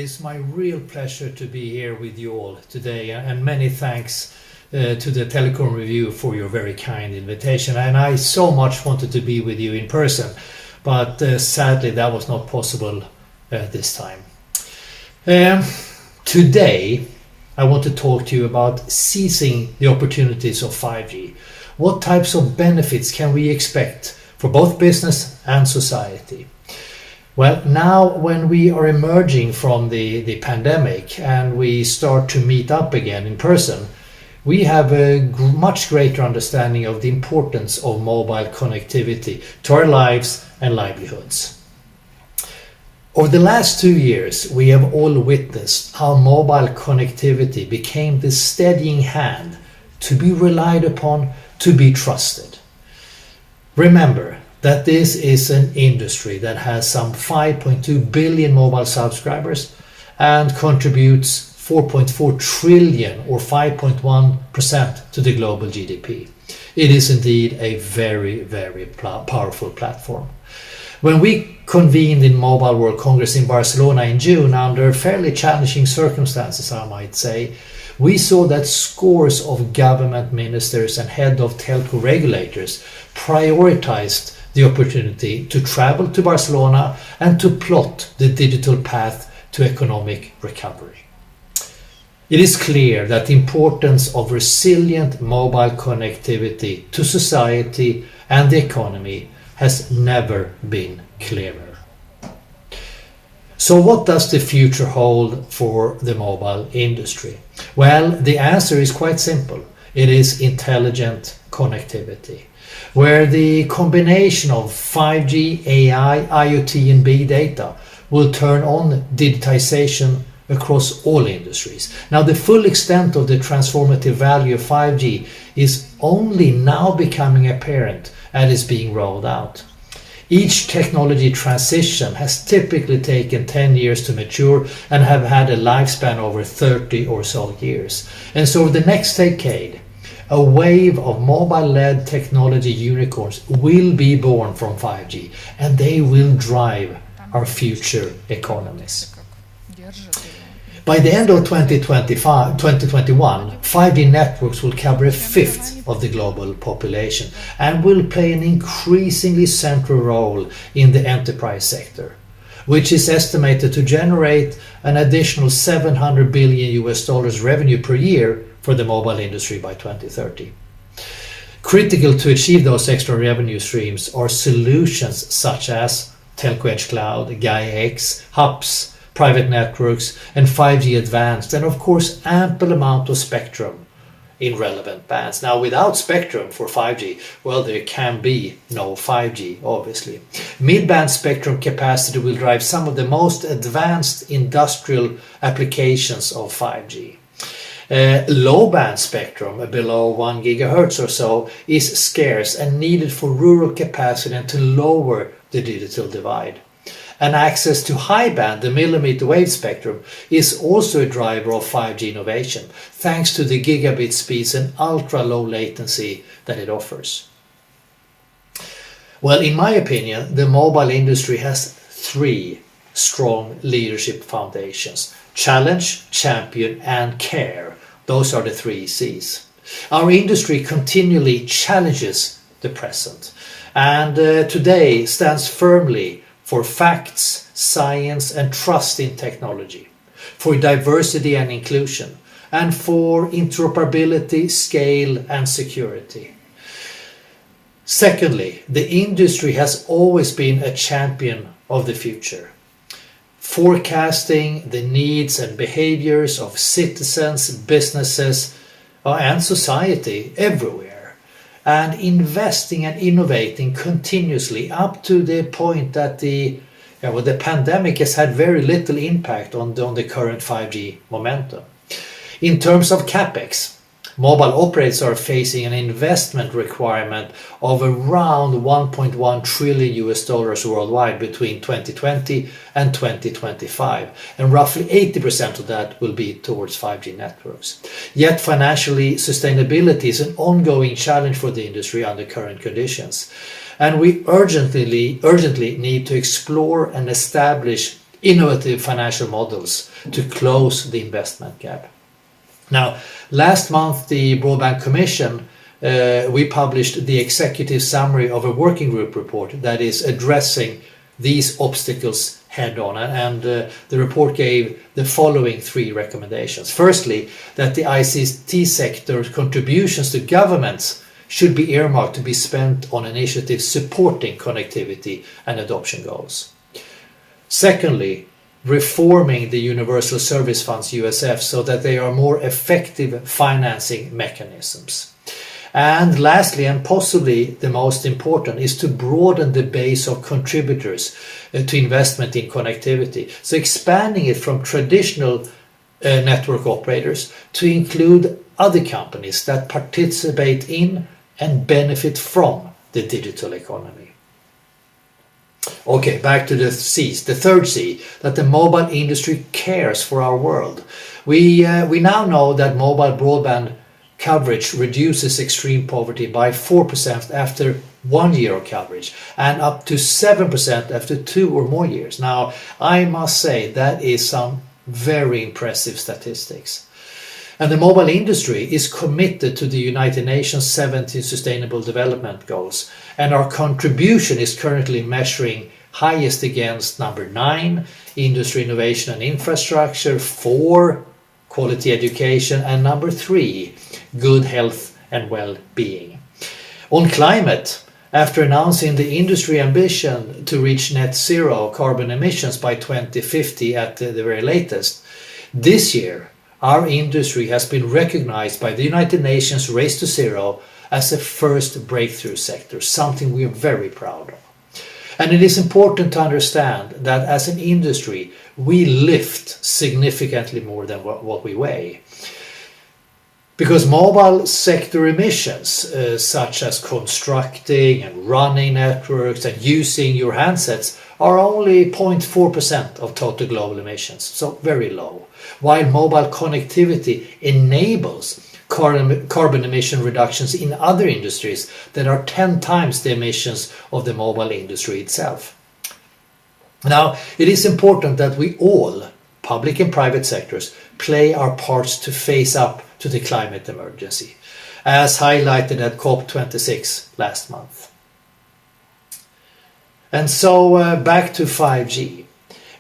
is my real pleasure to be here with you all today, and many thanks to the Telecom Review for your very kind invitation. And I so much wanted to be with you in person, but sadly that was not possible this time. Today I want to talk to you about seizing the opportunities of 5G. What types of benefits can we expect for both business and society? Well, now when we are emerging from the pandemic and we start to meet up again in person, we have a much greater understanding of the importance of mobile connectivity to our lives and livelihoods. Over the last 2 years, we have all witnessed how mobile connectivity became the steadying hand to be relied upon, to be trusted. Remember that this is an industry that has some 5.2 billion mobile subscribers and contributes 4.4 trillion or 5.1% to the global GDP. It is indeed a very, very powerful platform. When we convened in Mobile World Congress in Barcelona in June under fairly challenging circumstances, I might say, we saw that scores of government ministers and head of telco regulators prioritized the opportunity to travel to Barcelona and to plot the digital path to economic recovery. It is clear that the importance of resilient mobile connectivity to society and the economy has never been clearer. So what does the future hold for the mobile industry? Well, the answer is quite simple. It is intelligent connectivity, where the combination of 5G, AI, IoT and big data will turn on digitization across all industries. Now, the full extent of the transformative value of 5G is only now becoming apparent and is being rolled out. Each technology transition has typically taken 10 years to mature and have had a lifespan over 30 or so years. And so the next decade, a wave of mobile-led technology unicorns will be born from 5G, and they will drive our future economies. By the end of 2021, 5G networks will cover a fifth of the global population and will play an increasingly central role in the enterprise sector, which is estimated to generate an additional $700 billion revenue per year for the mobile industry by 2030. Critical to achieve those extra revenue streams are solutions such as Telco Edge Cloud, Gaia-X, hubs, private networks and 5G advanced, and of course ample amount of spectrum in relevant bands. Now, without spectrum for 5G, well, there can be no 5G, obviously. Mid-band spectrum capacity will drive some of the most advanced industrial applications of 5G. Low-band spectrum below 1 gigahertz or so is scarce and needed for rural capacity and to lower the digital divide. And access to high band, the millimeter wave spectrum, is also a driver of 5G innovation, thanks to the gigabit speeds and ultra low latency that it offers. Well, in my opinion, the mobile industry has three strong leadership foundations: challenge, champion and care. Those are the three C's. Our industry continually challenges the present and today stands firmly for facts, science and trust in technology, for diversity and inclusion, and for interoperability, scale and security. Secondly, the industry has always been a champion of the future, forecasting the needs and behaviors of citizens, businesses and society everywhere, and investing and innovating continuously up to the point that the pandemic has had very little impact on the current 5G momentum. In terms of CapEx, mobile operators are facing an investment requirement of around $1.1 trillion worldwide between 2020 and 2025, and roughly 80% of that will be towards 5G networks. Yet financially, sustainability is an ongoing challenge for the industry under current conditions, and we urgently need to explore and establish innovative financial models to close the investment gap. Now, last month, the Broadband Commission, we published the executive summary of a working group report that is addressing these obstacles head on, and the report gave the following 3 recommendations. Firstly, that the ICT sector's contributions to governments should be earmarked to be spent on initiatives supporting connectivity and adoption goals. Secondly, reforming the Universal Service Funds, USF, so that they are more effective financing mechanisms. And lastly, and possibly the most important, is to broaden the base of contributors to investment in connectivity. So expanding it from traditional network operators to include other companies that participate in and benefit from the digital economy. Okay, back to the C's. The third C, that the mobile industry cares for our world. We now know that mobile broadband coverage reduces extreme poverty by 4% after 1 year of coverage and up to 7% after 2 or more years. Now, I must say that is some very impressive statistics. And the mobile industry is committed to the United Nations 17 Sustainable Development Goals, and our contribution is currently measuring highest against number 9, industry innovation and infrastructure, 4, quality education, and number 3, good health and well-being. On climate, after announcing the industry ambition to reach net zero carbon emissions by 2050 at the very latest, this year our industry has been recognized by the United Nations Race to Zero as a first breakthrough sector, something we are very proud of. And it is important to understand that as an industry, we lift significantly more than what we weigh. Because mobile sector emissions, such as constructing and running networks and using your handsets, are only 0.4% of total global emissions, so very low. While mobile connectivity enables carbon emission reductions in other industries that are 10 times the emissions of the mobile industry itself. Now, it is important that we all, public and private sectors, play our parts to face up to the climate emergency, as highlighted at COP26 last month. And so back to 5G.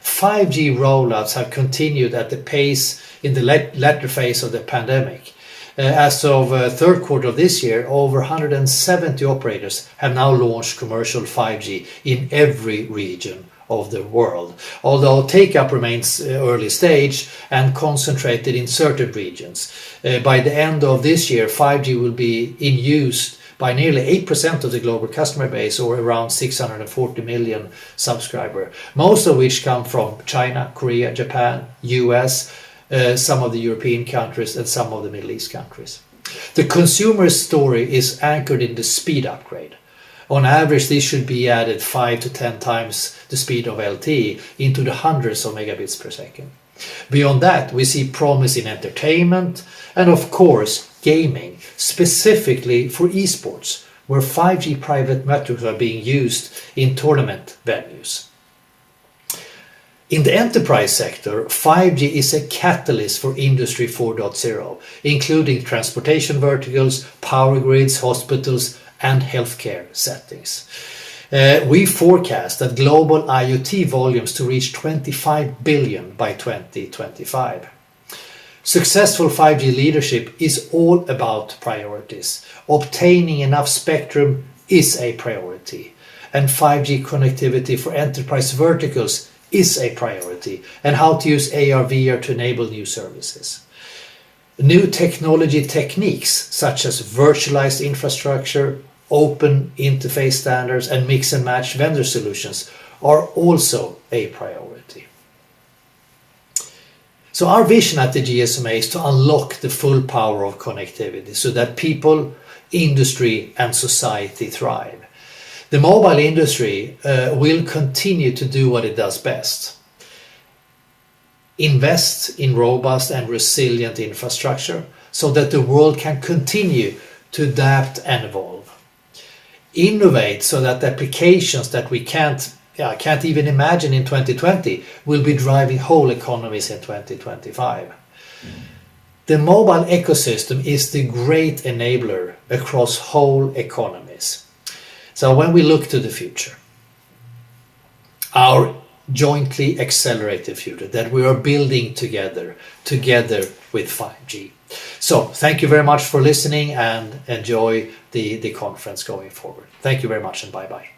5G rollouts have continued at the pace in the latter phase of the pandemic. As of third quarter of this year, over 170 operators have now launched commercial 5G in every region of the world, although take-up remains early stage and concentrated in certain regions. By the end of this year, 5G will be in use by nearly 8% of the global customer base, or around 640 million subscribers, most of which come from China, Korea, Japan, US, some of the European countries, and some of the Middle East countries. The consumer story is anchored in the speed upgrade. On average, this should be added 5 to 10 times the speed of LTE into the hundreds of megabits per second. Beyond that, we see promise in entertainment and, of course, gaming, specifically for esports, where 5G private networks are being used in tournament venues. In the enterprise sector, 5G is a catalyst for Industry 4.0, including transportation verticals, power grids, hospitals, and healthcare settings. We forecast that global IoT volumes to reach 25 billion by 2025. Successful 5G leadership is all about priorities. Obtaining enough spectrum is a priority, and 5G connectivity for enterprise verticals is a priority, and how to use AR/VR to enable new services. New technology techniques such as virtualized infrastructure, open interface standards, and mix and match vendor solutions are also a priority. So our vision at the GSMA is to unlock the full power of connectivity so that people, industry, and society thrive. The mobile industry will continue to do what it does best. Invest in robust and resilient infrastructure so that the world can continue to adapt and evolve. Innovate so that applications that we can't I can't even imagine in 2020 will be driving whole economies in 2025. The mobile ecosystem is the great enabler across whole economies. So when we look to the future, our jointly accelerated future that we are building together with 5G. So thank you very much for listening, and enjoy the conference going forward. Thank you very much, and bye-bye.